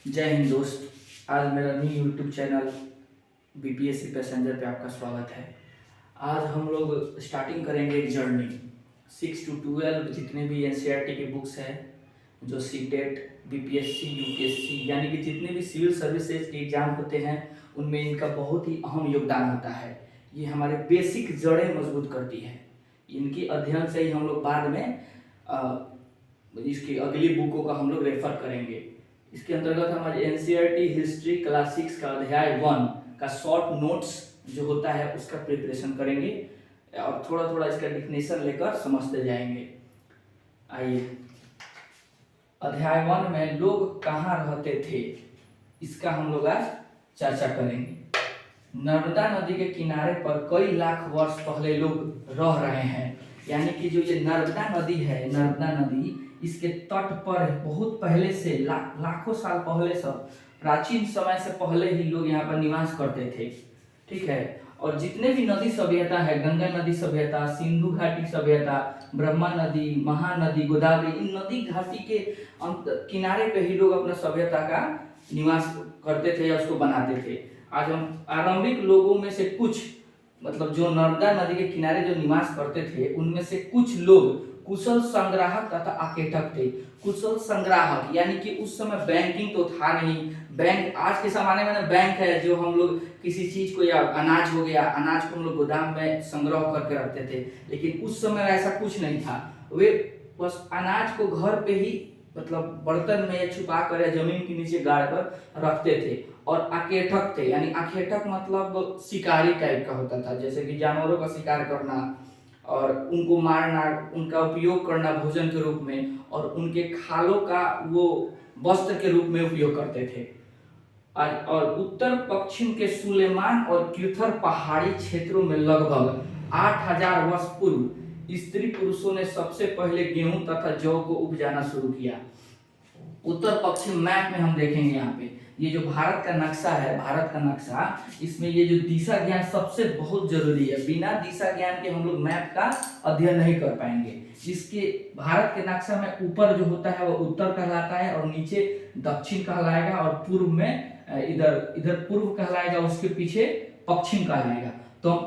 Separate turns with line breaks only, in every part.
जय हिंद दोस्त। आज मेरा new YouTube channel BPSC passenger पे आपका स्वागत है। आज हम लोग स्टार्टिंग करेंगे एक जर्नी 6 to 12 जितने भी एनसीईआरटी की बुक्स हैं, जो सीटेट, बीपीएससी, यूपीएससी यानी कि जितने भी सिविल सर्विसेज के एग्जाम होते हैं उनमें इनका बहुत ही अहम योगदान होता है। ये हमारे बेसिक जड़ें मजबूत करती है। इनकी अध्ययन से ही हम लोग बाद में इसकी अगली बुकों का हम लोग रेफर करेंगे। इसके अंतर्गत हमारे एनसीईआरटी हिस्ट्री क्लासिक्स का अध्याय 1 का शॉर्ट नोट्स जो होता है उसका प्रिपरेशन करेंगे और थोड़ा थोड़ा इसका डिफिनेशन लेकर समझते जाएंगे। आइए, अध्याय 1 में लोग कहाँ रहते थे इसका हम लोग आज चर्चा करेंगे। नर्मदा नदी के किनारे पर कई लाख वर्ष पहले लोग रह रहे हैं। यानी कि जो ये नर्मदा नदी है, नर्मदा नदी, इसके तट पर बहुत पहले से लाखों साल पहले से, प्राचीन समय से पहले ही लोग यहाँ पर निवास करते थे। ठीक है। और जितने भी नदी सभ्यता है, गंगा नदी सभ्यता, सिंधु घाटी सभ्यता, ब्रह्मा नदी, महानदी, गोदावरी, इन नदी घाटी के किनारे पे ही लोग अपना सभ्यता का निवास करते थे या उसको बनाते थे। आज हम आरंभिक लोगों में से कुछ, मतलब जो नर्मदा नदी के किनारे जो निवास करते थे उनमें से कुछ लोग कुशल संग्राहक तथा आकेटक थे। कुशल संग्राहक यानी कि उस समय बैंकिंग तो था नहीं। बैंक आज के जमाने में ना बैंक है जो हम लोग किसी चीज को, या अनाज हो गया, अनाज को हम लोग गोदाम में संग्रह करके रखते थे, लेकिन उस समय ऐसा कुछ नहीं था। वे बस अनाज को घर पे ही, मतलब बर्तन में या छुपा कर या जमीन के नीचे गाड़ कर रखते थे। और आकेठक थे, यानी आकेठक मतलब शिकारी टाइप का होता था, जैसे कि जानवरों का शिकार करना और उनको मारना, उनका उपयोग करना भोजन के रूप में, और उनके खालों का वो वस्त्र के रूप में उपयोग करते थे। और उत्तर पश्चिम के सुलेमान और किर्थर पहाड़ी क्षेत्रों में लगभग 8000 वर्ष पूर्व स्त्री पुरुषों ने सबसे पहले गेहूं तथा जौ को उपजाना शुरू किया। उत्तर पश्चिम मैप में हम देखेंगे यहाँ पे, ये जो भारत का नक्शा है, भारत का नक्शा, इसमें ये जो दिशा ज्ञान सबसे बहुत जरूरी है। बिना दिशा ज्ञान के हम लोग मैप का अध्ययन नहीं कर पाएंगे। इसके भारत के नक्शा में ऊपर जो होता है वो उत्तर कहलाता है और नीचे दक्षिण कहलाएगा, और पूर्व में इधर इधर पूर्व कहलाएगा, उसके पीछे पश्चिम कहलाएगा। तो हम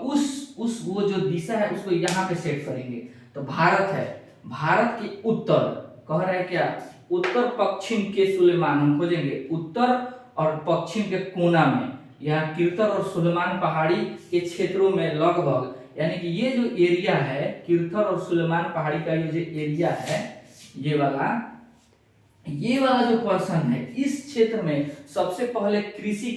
उस वो जो दिशा है उसको यहाँ पे सेट करेंगे। तो भारत है, भारत की उत्तर कह रहा है क्या, उत्तर पश्चिम के सुलेमान हम खोजेंगे, उत्तर और पश्चिम के कोना में, यहाँ कीर्तर और सुलेमान पहाड़ी के क्षेत्रों में लगभग, यानी कि ये जो एरिया है कीर्तर और सुलेमान पहाड़ी का, ये जो एरिया है, ये वाला जो पर्सन है, इस क्षेत्र में सबसे पहले कृषि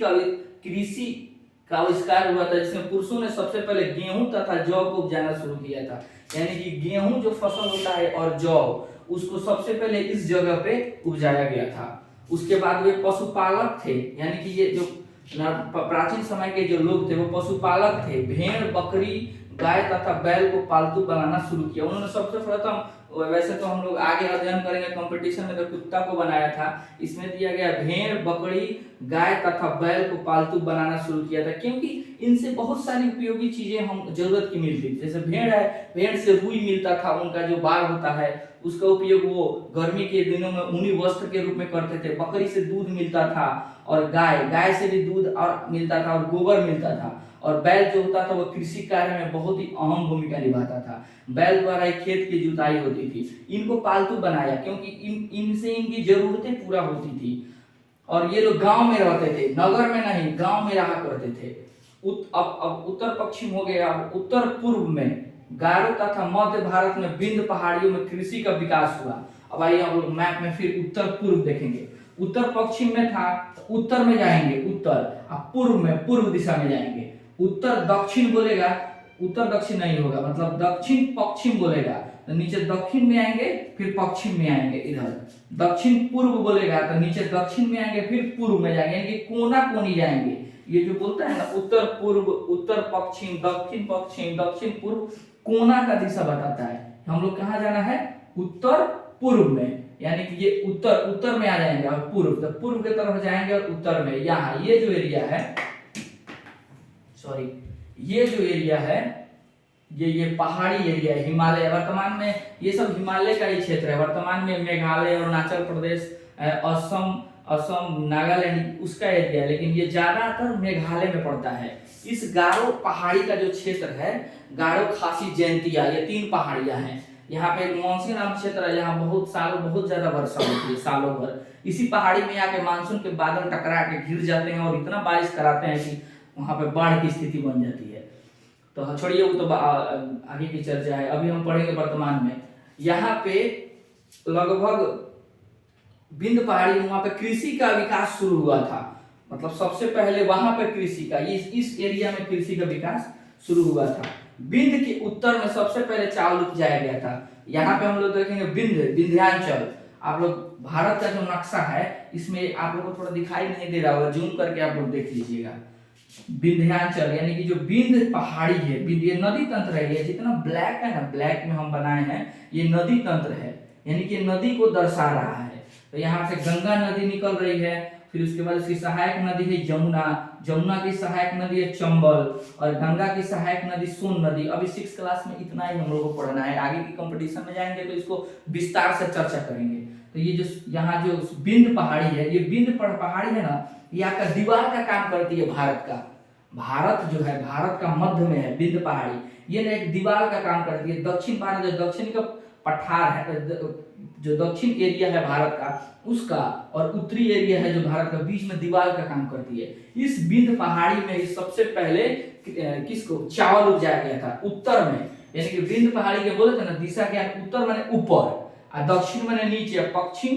का आविष्कार हुआ था, जिसमें पुरुषों ने सबसे पहले गेहूं तथा जौ को उपजाना शुरू किया था। यानी कि गेहूं जो फसल होता है और जौ, उसको सबसे पहले इस जगह पे उपजाया गया था। उसके बाद वे पशुपालक थे, यानी कि ये जो प्राचीन समय के जो लोग थे वो पशुपालक थे। भेड़, बकरी, गाय तथा बैल को पालतू बनाना शुरू किया उन्होंने सबसे प्रथम। वैसे तो हम लोग आगे अध्ययन करेंगे, कंपटीशन में तो कुत्ता को बनाया था, इसमें दिया गया भेड़, बकरी, गाय तथा बैल को पालतू बनाना शुरू किया था, क्योंकि इनसे बहुत सारी उपयोगी चीजें हम जरूरत की मिलती थी। जैसे भेड़ है, भेड़ से रुई मिलता था, उनका जो बाल होता है उसका उपयोग वो गर्मी के दिनों में ऊनी वस्त्र के रूप में करते थे। बकरी से दूध मिलता था, और गाय से भी दूध और मिलता था, और गोबर मिलता था। और बैल जो होता था वो कृषि कार्य में बहुत ही अहम भूमिका निभाता था। बैल द्वारा एक खेत की जुताई होती थी। इनको पालतू बनाया क्योंकि इनसे इनकी जरूरतें पूरा होती थी। और ये लोग गांव में रहते थे, नगर में नहीं, गांव में रहा करते थे। अब उत्तर पश्चिम हो गया। उत्तर पूर्व में गारो तथा मध्य भारत में विंध्य पहाड़ियों में कृषि का विकास हुआ। अब आइए हम लोग मैप में फिर उत्तर पूर्व देखेंगे। उत्तर पश्चिम में था, उत्तर में जाएंगे उत्तर, और पूर्व में पूर्व दिशा में जाएंगे। उत्तर दक्षिण बोलेगा, उत्तर दक्षिण नहीं होगा, मतलब दक्षिण पश्चिम बोलेगा तो नीचे दक्षिण में आएंगे, फिर पश्चिम में आएंगे। इधर दक्षिण पूर्व बोलेगा तो नीचे दक्षिण में आएंगे, फिर पूर्व में जाएंगे, यानी कि कोना कोनी जाएंगे। ये जो बोलता है ना, उत्तर पूर्व, उत्तर पश्चिम, दक्षिण पश्चिम, दक्षिण पूर्व, कोना का दिशा बताता है। हम लोग कहाँ जाना है, उत्तर पूर्व में, यानी कि ये उत्तर में आ जाएंगे और पूर्व, तो पूर्व की तरफ जाएंगे और उत्तर में। यहाँ ये जो एरिया है, सॉरी, ये जो एरिया है, ये पहाड़ी एरिया है, हिमालय। वर्तमान में ये सब हिमालय का ही क्षेत्र है। वर्तमान में मेघालय, अरुणाचल प्रदेश, असम असम नागालैंड उसका एरिया है, लेकिन ये ज्यादातर मेघालय में पड़ता है। इस गारो पहाड़ी का जो क्षेत्र है, गारो खासी जयंतिया, ये 3 पहाड़ियां हैं। यहाँ पे एक मॉनसून क्षेत्र है जहाँ बहुत ज्यादा वर्षा होती है सालों भर। इसी पहाड़ी में आके मानसून के बादल टकरा के गिर जाते हैं और इतना बारिश कराते हैं कि वहां पे बाढ़ की स्थिति बन जाती है। तो छोड़िए वो तो आगे की चर्चा है। अभी हम पढ़ेंगे वर्तमान में। यहाँ पे लगभग विंध्य पहाड़ी में वहां पे कृषि का विकास शुरू हुआ था। मतलब सबसे पहले वहां पे कृषि का इस एरिया में कृषि का विकास शुरू हुआ था। विंध्य के उत्तर में सबसे पहले चावल उपजाया गया था। यहाँ पे हम लोग देखेंगे विंध्याचल। आप लोग भारत का जो नक्शा है इसमें आप लोग को थोड़ा दिखाई नहीं दे रहा होगा, जूम करके आप लोग देख लीजिएगा। विंध्याचल यानी कि जो विंध्य पहाड़ी है, विंध्य नदी तंत्र है। ये जितना ब्लैक है ना, ब्लैक में हम बनाए हैं, ये नदी तंत्र है, यानी कि नदी को दर्शा रहा है। तो यहाँ से गंगा नदी निकल रही है, फिर उसके बाद उसकी सहायक नदी है यमुना, जमुना की सहायक नदी है चंबल, और गंगा की सहायक नदी सोन नदी। अभी 6 क्लास में इतना ही हम लोग को पढ़ना है। आगे की कंपटीशन में जाएंगे तो इसको विस्तार से चर्चा करेंगे। तो ये जो यहाँ जो विंध्य पहाड़ी है, ये विंध्य पहाड़ी है ना, ये आपका दीवार का काम करती है भारत का। भारत जो है, भारत का मध्य में है विंध्य पहाड़ी। ये ना एक दीवार का काम करती है। दक्षिण भारत जो दक्षिण का पठार है, जो दक्षिण एरिया है भारत का उसका, और उत्तरी एरिया है जो भारत का, बीच में दीवार का काम करती है। इस विंध्य पहाड़ी में सबसे पहले किसको चावल उपजाया गया था उत्तर में। यानी कि विंध्य पहाड़ी के बोले थे ना, दिशा क्या है, उत्तर माने ऊपर, और दक्षिण माने नीचे, पश्चिम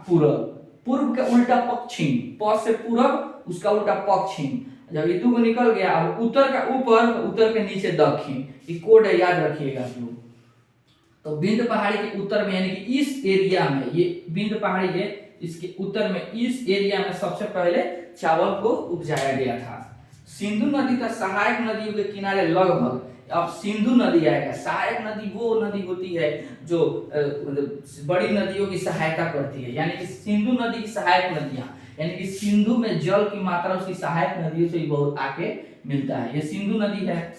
पूरब। पूर्व का उल्टा पश्चिम, प से पूरब, उसका उल्टा पश्चिम। जब ये दो निकल गया, अब उत्तर का ऊपर, उत्तर के नीचे दक्षिण। ये कोड है, याद रखिएगा आप लोग। तो विंध्य पहाड़ी के उत्तर में, यानी कि इस एरिया में, ये विंध्य पहाड़ी है, इसके उत्तर में इस एरिया में सबसे पहले चावल को उपजाया गया था। सिंधु नदी का सहायक नदियों के किनारे लगभग, अब सिंधु नदी आएगा। सहायक नदी वो नदी होती है जो बड़ी नदियों की सहायता करती है, यानी कि सिंधु नदी की सहायक नदियां, यानी कि सिंधु में जल की मात्रा उसकी सहायक नदियों से ही बहुत आके मिलता है। ये सिंधु नदी है।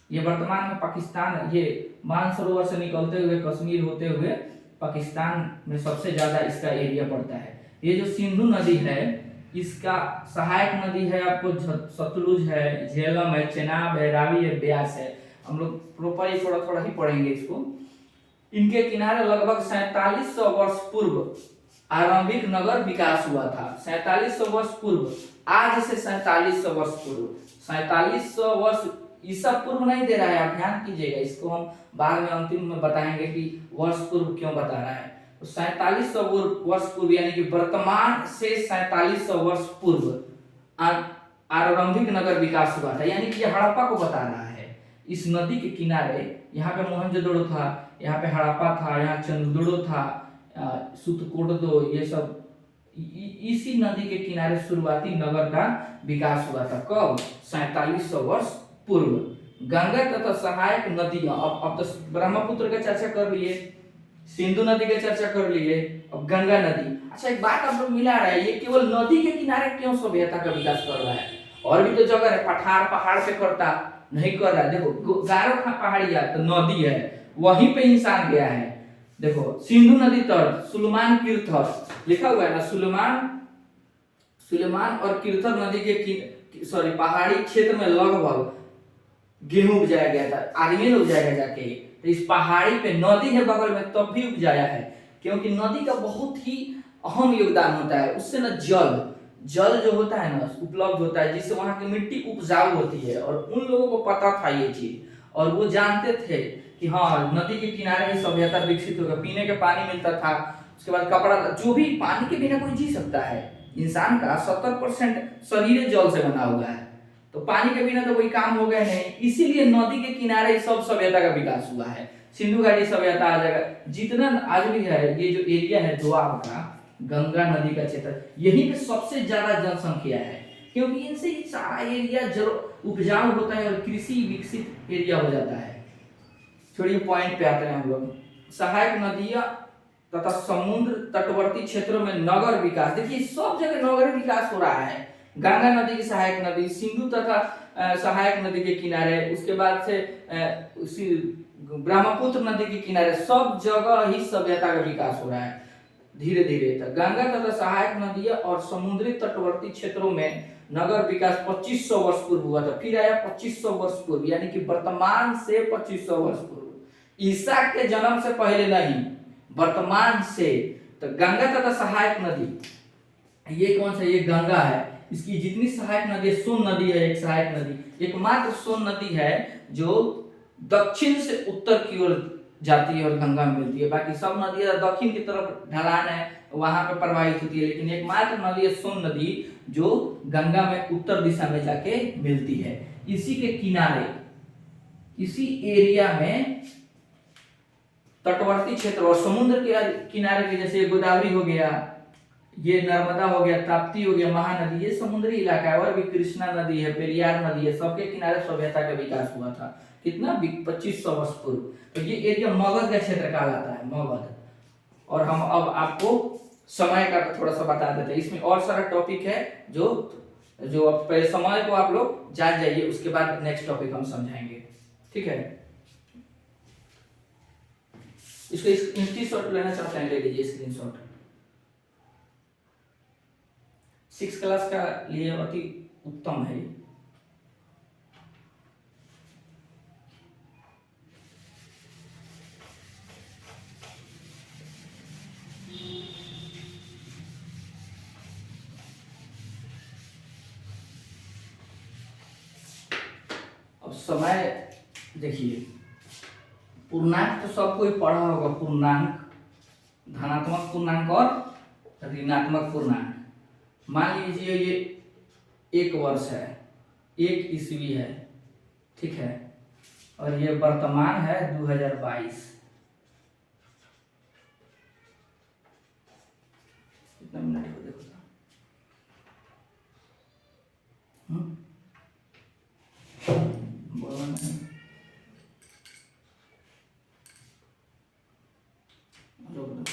ये वर्तमान में पाकिस्तान, ये मानसरोवर से निकलते हुए कश्मीर होते हुए पाकिस्तान में सबसे ज्यादा इसका एरिया पड़ता है। ये जो सिंधु नदी है, इसका सहायक नदी है आपको सतलुज है, झेलम है, चेनाब है, रावी है, ब्यास है। हम लोग प्रॉपर थोड़ा थोड़ा ही पढ़ेंगे इसको। इनके किनारे लगभग 4700 वर्ष पूर्व आरंभिक नगर विकास हुआ था। 4700 वर्ष पूर्व, आज से 4700 वर्ष पूर्व। 4700 वर्ष ईसा पूर्व नहीं दे रहा है, आप ध्यान कीजिएगा। इसको हम बाद में अंतिम में बताएंगे कि वर्ष पूर्व क्यों बता रहा है। तो 4700 वर्ष पूर्व, यानी कि वर्तमान से 4700 वर्ष पूर्व आरंभिक नगर विकास हुआ था, यानी कि ये हड़प्पा को बता रहा है। इस नदी के किनारे यहाँ पे मोहनजोदड़ो था, यहाँ पे हड़प्पा था, यहाँ चंद्रदुड़ो था, सुतकोटदो, ये सब इसी नदी के किनारे शुरुआती नगर का विकास हुआ था। कब? 4700 वर्ष पूर्व। गंगा तथा सहायक नदियां, अब तो ब्रह्मपुत्र का चर्चा कर लिए, सिंधु नदी का चर्चा कर लिए, अब गंगा नदी। अच्छा, एक बात आप लोग मिला रहा है, ये केवल नदी के किनारे क्यों सभ्यता का विकास कर रहा है? और भी तो जगह है, पठार पहाड़ पे करता नहीं कर रहा है। देखो गारो पहाड़ी है तो नदी है, वहीं पे इंसान गया है। देखो सिंधु नदी तट, सुलेमान किर्थर लिखा हुआ है ना, सुलेमान और किर्थर नदी के पहाड़ी क्षेत्र में लगभग गेहूं उपजाया गया था। आदमी ने उपजाया जाके, तो इस पहाड़ी पे नदी है बगल में, तब भी उपजाया है, क्योंकि नदी का बहुत ही अहम योगदान होता है। उससे ना जल जो होता है ना उपलब्ध होता है, जिससे वहां की मिट्टी उपजाऊ होती है। और उन लोगों को पता था ये चीज, और वो जानते थे कि हाँ, नदी के किनारे ही सभ्यता विकसित होगा। पीने का पानी मिलता था, उसके बाद कपड़ा, जो भी, पानी के बिना कोई जी सकता है। इंसान का 70% शरीर जल से बना हुआ है, तो पानी के बिना तो कोई काम हो गया नहीं। इसीलिए नदी के किनारे सब सभ्यता का विकास हुआ है। सिंधु घाटी सभ्यता आ जाएगा। जितना आज भी है, ये जो एरिया है दोआब का, गंगा नदी का क्षेत्र, यहीं पे सबसे ज्यादा जनसंख्या है, क्योंकि इनसे ये सारा एरिया उपजाऊ होता है और कृषि विकसित एरिया हो जाता है। छोड़िए, पॉइंट पे आते हैं हम लोग। सहायक नदियां तथा समुद्र तटवर्ती क्षेत्रों में नगर विकास। देखिए सब जगह नगर विकास हो रहा है। गंगा नदी की सहायक नदी, सिंधु तथा सहायक नदी के किनारे, उसके बाद से ब्रह्मपुत्र नदी के किनारे, सब जगह ही सभ्यता का विकास हो रहा है। धीरे धीरे था। गंगा तथा सहायक नदियां और समुद्री तटवर्ती क्षेत्रों में नगर विकास 2500 वर्ष पूर्व हुआ था। फिर आया 2500 वर्ष पूर्व, यानी कि वर्तमान से 2500 वर्ष पूर्व, ईसा के जन्म से पहले नहीं, वर्तमान से। तो गंगा तथा सहायक नदी, ये कौन सा, ये गंगा है। इसकी जितनी सहायक नदी है, सोन नदी है एक सहायक नदी, एकमात्र सोन नदी है जो दक्षिण से उत्तर की ओर जाती है और गंगा में मिलती है। बाकी सब नदियां दक्षिण की तरफ ढलान है, वहां पे प्रवाहित होती है, लेकिन एकमात्र नदी है सोन नदी जो गंगा में उत्तर दिशा में जाके मिलती है। इसी के किनारे, इसी एरिया में तटवर्ती क्षेत्र और समुद्र के किनारे के, जैसे गोदावरी हो गया, ये नर्मदा हो गया, ताप्ती हो गया, महानदी, ये समुद्री इलाका है। और भी कृष्णा नदी है, पेरियार नदी है, सबके किनारे सभ्यता का विकास हुआ था। कितना, 2500 वर्ष पूर्व। तो ये एरिया मगध का क्षेत्र कहलाता है, मगध। और हम अब आपको समय का थोड़ा सा बता देते हैं। इसमें और सारा टॉपिक है जो अब पहले समय को आप लोग जान जाइए, उसके बाद नेक्स्ट टॉपिक हम समझाएंगे, ठीक है। इसको स्क्रीनशॉट लेना चाहते हैं, ले लीजिए स्क्रीनशॉट। 6 क्लास का लिए अति उत्तम है। अब समय देखिए, पूर्णांक तो सबको ही पढ़ा होगा, पूर्णांक, धनात्मक पूर्णांक और ऋणात्मक पूर्णांक। मान लीजिए ये 1 वर्ष है, 1 ईस्वी है, ठीक है, और ये वर्तमान है 2022। कितना मिनट हो, देखो तो। बोला नहीं, रोक दो।